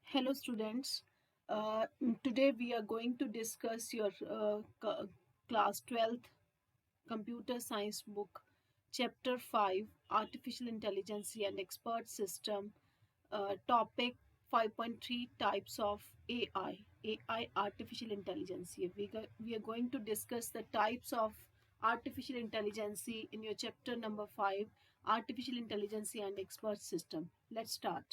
Hello, students. Today we are going to discuss your class 12th computer science book, chapter 5, Artificial Intelligence and Expert System, topic 5.3 types of AI, AI artificial intelligence. We are going to discuss the types of artificial intelligence in your chapter number 5, Artificial Intelligence and Expert System. Let's start.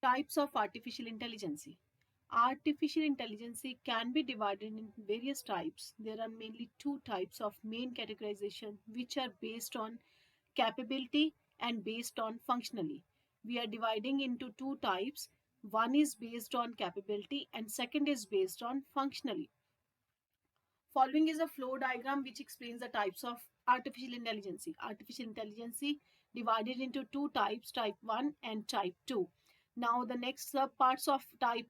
Types of artificial intelligence. Artificial intelligence can be divided in various types. There are mainly two types of main categorization which are based on capability and based on functionally. We are dividing into two types. One is based on capability and second is based on functionally. Following is a flow diagram which explains the types of artificial intelligence. Artificial intelligence divided into two types, type 1 and type 2. Now the next parts of type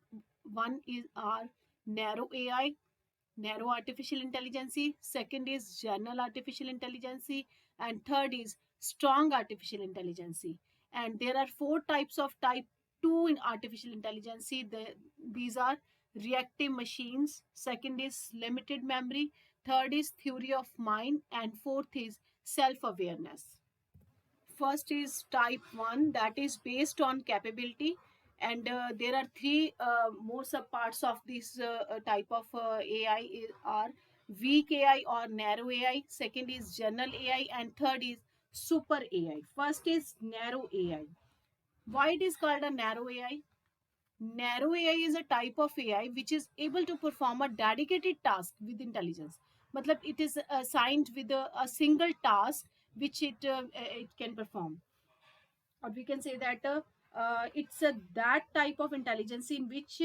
1 are narrow AI, narrow artificial intelligence, second is general artificial intelligence, and third is strong artificial intelligence. And there are four types of type 2 in artificial intelligence. These are reactive machines, second is limited memory, third is theory of mind, and fourth is self-awareness. First is type 1, that is based on capability, and there are three more subparts of this type of AI are weak AI or narrow AI, second is general AI, and third is super AI. First is narrow AI. Why it is called a narrow AI? Narrow AI is a type of AI which is able to perform a dedicated task with intelligence. Matlab, it is assigned with a single task which it can perform. Or we can say that it's that type of intelligence in which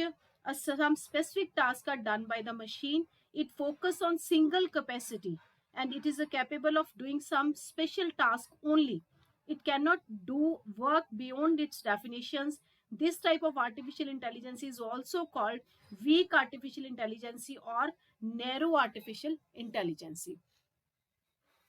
some specific tasks are done by the machine. It focus on single capacity and it is capable of doing some special task only. It cannot do work beyond its definitions. This type of artificial intelligence is also called weak artificial intelligence or narrow artificial intelligence.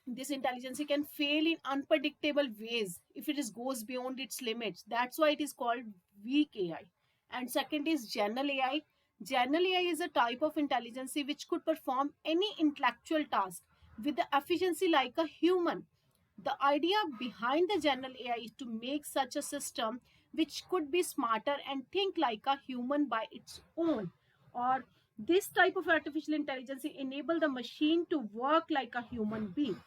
This intelligence can fail in unpredictable ways if it is goes beyond its limits. That's why it is called weak AI. And second is general AI. General AI is a type of intelligence which could perform any intellectual task with the efficiency like a human. The idea behind the general AI is to make such a system which could be smarter and think like a human by its own. Or this type of artificial intelligence enable the machine to work like a human being.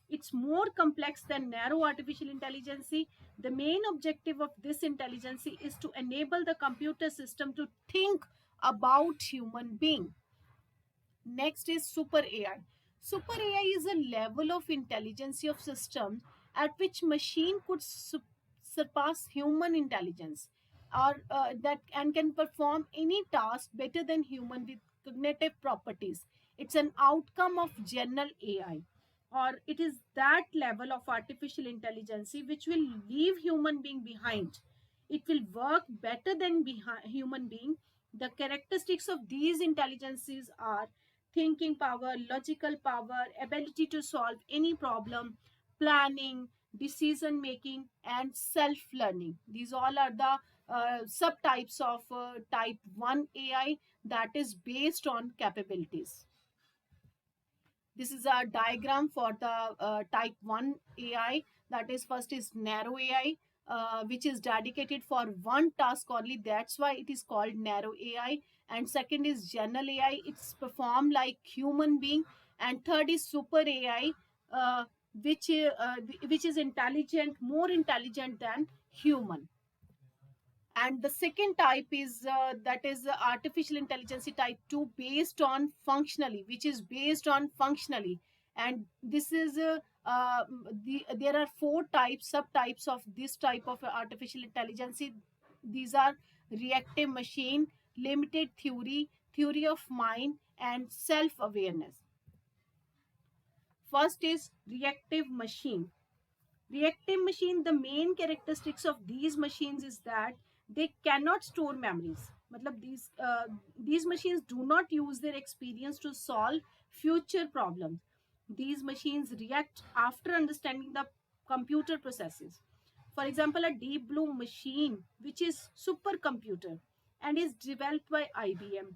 It's more complex than narrow artificial intelligence. The main objective of this intelligence is to enable the computer system to think about human being. Next is super AI. Super AI is a level of intelligence of system at which machine could surpass human intelligence, or that and can perform any task better than human with cognitive properties. It's an outcome of general AI, or it is that level of artificial intelligence which will leave human being behind. It will work better than human being. The characteristics of these intelligences are thinking power, logical power, ability to solve any problem, planning, decision making, and self learning. These all are the subtypes of type 1 AI that is based on capabilities. This is a diagram for the type 1 AI. That is, first is narrow AI, which is dedicated for one task only. That's why it is called narrow AI. And second is general AI. It's performed like human being. And third is super AI, uh, which is intelligent, more intelligent than human. And the second type is that is artificial intelligence type 2 based on functionally, which is based on functionally. And this is there are four types, subtypes of this type of artificial intelligence. These are reactive machine, limited theory, theory of mind, and self awareness. First is reactive machine. Reactive machine, the main characteristics of these machines is that They cannot store memories. मतलब these machines do not use their experience to solve future problems. These machines react after understanding the computer processes. For example, a Deep Blue machine, which is supercomputer and is developed by IBM.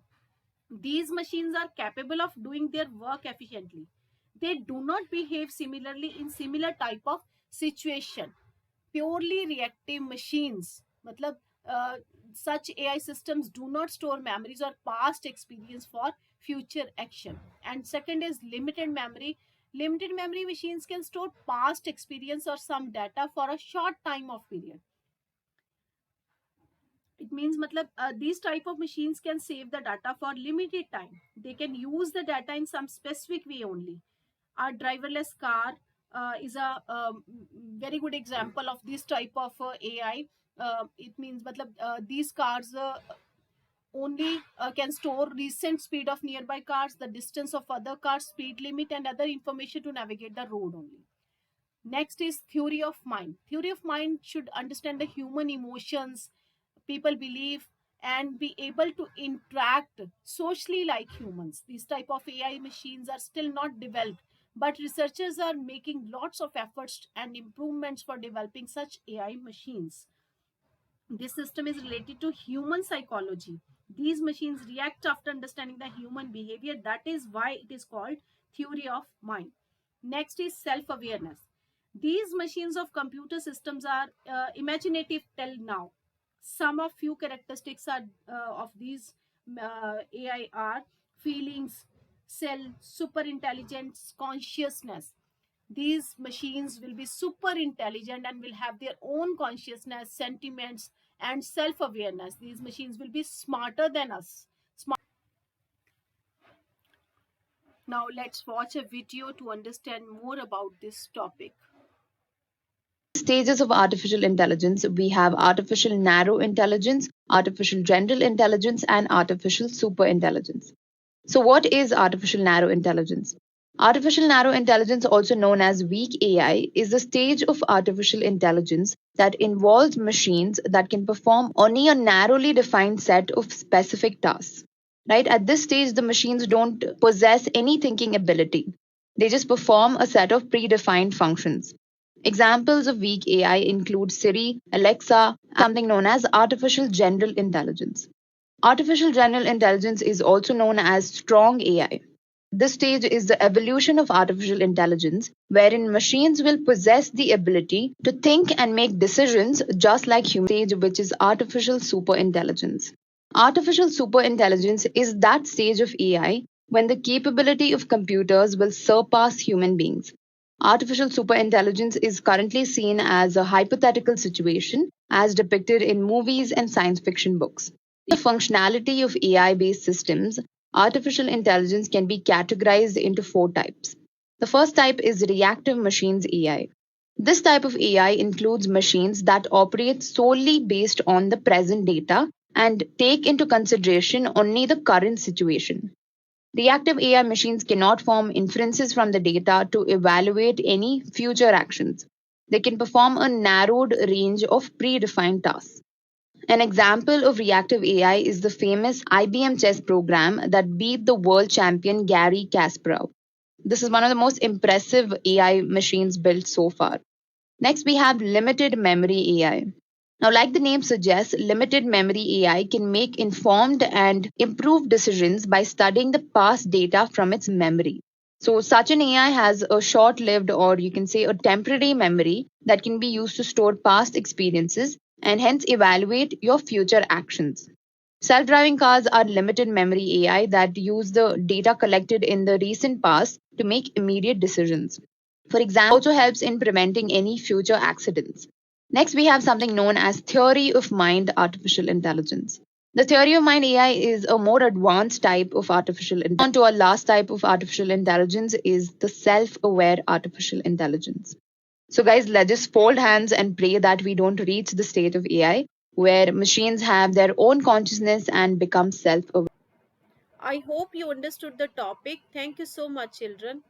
These machines are capable of doing their work efficiently. They do not behave similarly in similar type of situation. Purely reactive machines, matlab, uh, such AI systems do not store memories or past experience for future action. And second is limited memory. Limited memory machines can store past experience or some data for a short time of period. It means matlab, these type of machines can save the data for limited time. They can use the data in some specific way only. Our driverless car is a very good example of this type of AI. It means matlab, these cars only can store recent speed of nearby cars, the distance of other cars, speed limit, and other information to navigate the road only. Next is theory of mind. Theory of mind should understand the human emotions, people believe, and be able to interact socially like humans. These type of AI machines are still not developed, but researchers are making lots of efforts and improvements for developing such AI machines. This system is related to human psychology. These machines react after understanding the human behavior. That is why it is called theory of mind. Next is self awareness. These machines of computer systems are imaginative till now. Some of few characteristics are of these AI are feelings, self, super intelligence, consciousness. These machines will be super intelligent and will have their own consciousness, sentiments, and self awareness. These machines will be smarter than us. Now, let's watch a video to understand more about this topic. Stages of artificial intelligence, we have artificial narrow intelligence, artificial general intelligence, and artificial super intelligence. So, what is artificial narrow intelligence? Artificial narrow intelligence, also known as weak AI, is a stage of artificial intelligence that involves machines that can perform only a narrowly defined set of specific tasks. Right? At this stage, the machines don't possess any thinking ability. They just perform a set of predefined functions. Examples of weak AI include Siri, Alexa, and something known as artificial general intelligence. Artificial general intelligence is also known as strong AI. This stage is the evolution of artificial intelligence, wherein machines will possess the ability to think and make decisions just like humans. Stage, which is artificial superintelligence. Artificial superintelligence is that stage of AI when the capability of computers will surpass human beings. Artificial superintelligence is currently seen as a hypothetical situation as depicted in movies and science fiction books. The functionality of AI based systems, artificial intelligence can be categorized into four types. The first type is reactive machines AI. This type of AI includes machines that operate solely based on the present data and take into consideration only the current situation. Reactive AI machines cannot form inferences from the data to evaluate any future actions. They can perform a narrowed range of predefined tasks. An example of reactive AI is the famous IBM chess program that beat the world champion Garry Kasparov. This is one of the most impressive AI machines built so far. Next, we have limited memory AI. Now, like the name suggests, limited memory AI can make informed and improved decisions by studying the past data from its memory. So, such an AI has a short lived, or you can say a temporary memory that can be used to store past experiences and hence evaluate your future actions. Self driving cars are limited memory AI that use the data collected in the recent past to make immediate decisions. For example, also helps in preventing any future accidents. Next, we have something known as theory of mind artificial intelligence. The theory of mind AI is a more advanced type of artificial intelligence. On to our last type of artificial intelligence is the self-aware artificial intelligence. So guys, let's just fold hands and pray that we don't reach the state of AI where machines have their own consciousness and become self-aware. I hope you understood the topic. Thank you so much, children.